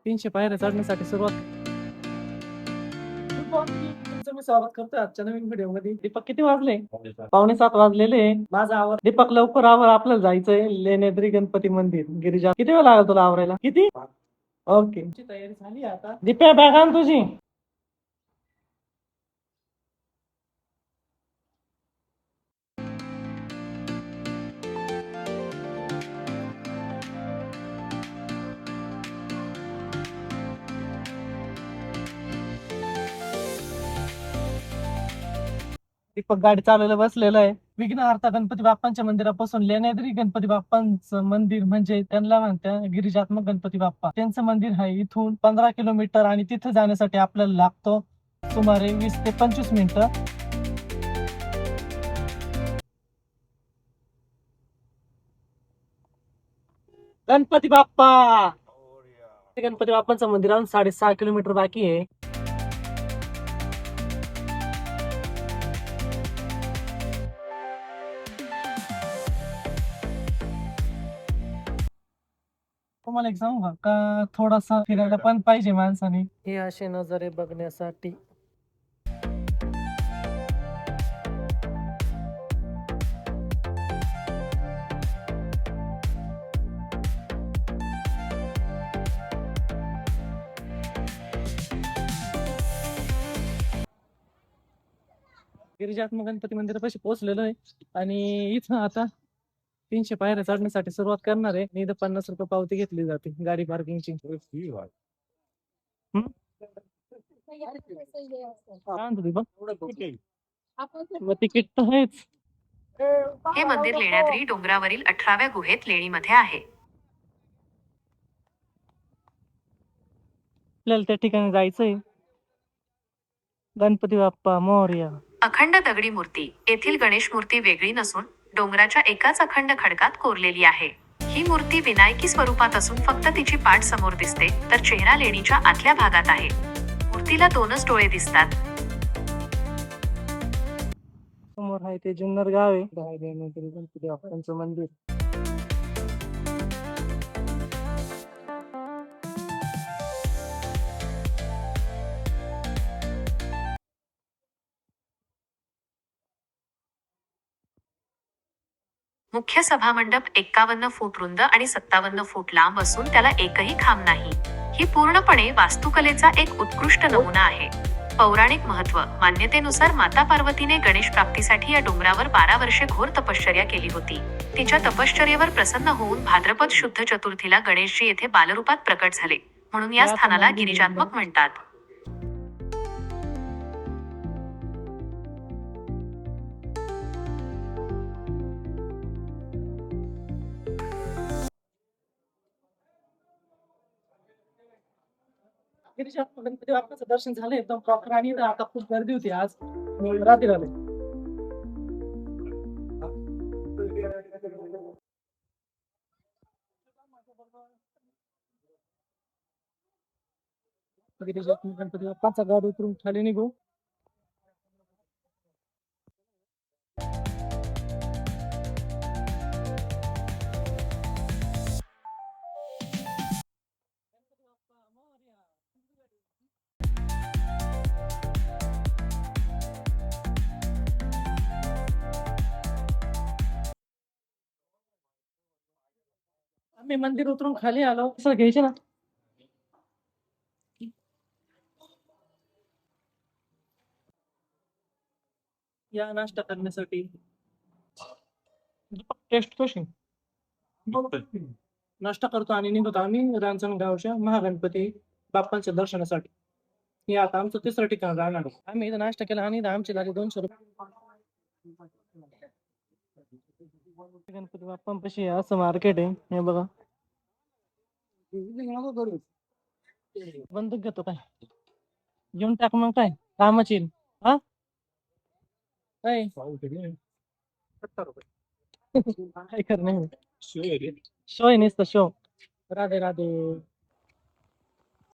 300 पायऱ्या चढण्यासाठी सुरुवात. तुमचं मी स्वागत करतोय आजच्या नवीन व्हिडिओ मध्ये. दीपक, किती वाजले? 6:45 वाजलेले. माझा आवर. दीपक, लवकर आवर, आपल्याला जायचंय लेण्याद्री गणपती मंदिर गिरिजा. किती वेळ लागेल तुला आवरायला? किती? ओके, तुमची तयारी झाली आता? दीप्या, बॅग आण तुझी. दीपक गाडी चालवायला बसलेला आहे. विघ्नहर्ता गणपती बाप्पांच्या मंदिरापासून लेण्याद्री गणपती बाप्पांचं मंदिर म्हणजे त्यांना म्हणतात गिरिजात्मक गणपती बाप्पा. त्यांचं मंदिर आहे इथून 15 किलोमीटर आणि तिथे जाण्यासाठी आपल्याला लागतो सुमारे 20 ते 25 मिनिटं. गणपती बाप्पा. गणपती बाप्पांचं मंदिर 6.5 किलोमीटर बाकी आहे. तुम्हाला एक सांगू का थोडासा फिरायला पण पाहिजे माणसाने. हे असे नजारे बघण्यासाठी. गिरिजात्मक गणपती मंदिरापाशी पोहोचलेलो आहे आणि इथं आता 300 पायऱ्या चढण्यासाठी सुरुवात करणार आहे. इथं 50 रुपये पावती घेतली जाते गाडी पार्किंगची. मग तिकीट तर आहेच. हे मंदिर लेण्याद्री डोंगरावरील 18व्या गुहेत लेणीमध्ये आहे. आपल्याला त्या ठिकाणी जायचंय. गणपती बाप्पा मोरया. अखंड दगडी मूर्ती. येथील गणेश मूर्ती वेगळी नसून डोंगराच्या एकाच अखंड खडकात कोरलेली आहे. ही मूर्ती विनायकी स्वरूपात असून फक्त तिची पाठ समोर दिसते, तर चेहरा लेणीच्या आतल्या भागात आहे. मूर्तीला 2च डोळे दिसतात. समोर आहे ते जुन्नर गाव आहे. गणपती बाप्पांचं मंदिर. मुख्य सभामंडप 51 फूट रुंद आणि 57 फूट लांब असून त्याला एकही खांब नाही. ही पूर्णपणे वास्तुकलेचा एक उत्कृष्ट नमुना आहे. पौराणिक महत्त्व. मान्यतेनुसार माता पार्वतीने गणेश प्राप्तीसाठी या डोंगरावर 12 वर्षे घोर तपश्चर्या केली होती. तिच्या तपश्चर्येवर प्रसन्न होऊन भाद्रपद शुद्ध चतुर्थीला गणेशजी येथे बालरूपात प्रकट झाले, म्हणून या स्थानाला गिरिजात्मक म्हणतात. गणपती बाप्पाचं दर्शन झालं एकदम प्रॉपर आणि आता खूप गर्दी होती आज रात्री आले. गणपती बाप्पाचा गाडी उतरून खाली निघू. आम्ही मंदिर उतरून खाली आलो. सर घ्यायचे ना. या नाश्ता करण्यासाठी. टेस्ट कशी? नाश्ता करतो आणि निघतो आम्ही रांजणगावच्या महागणपती बाप्पांच्या दर्शनासाठी. हे आता आमचं तिसरं ठिकाण राहणार आहे. आम्ही इथं नाश्ता केला आणि आमचे लागले 200 रुपये. गणपती बाप्पांपाशी असं मार्केट आहे. हे बघा. बंदूक घेतो काय? घेऊन टाक मग काय कामाची. हा काय 70 रुपये. काय करणे शो आहे नुसतं शो. राधे राधे.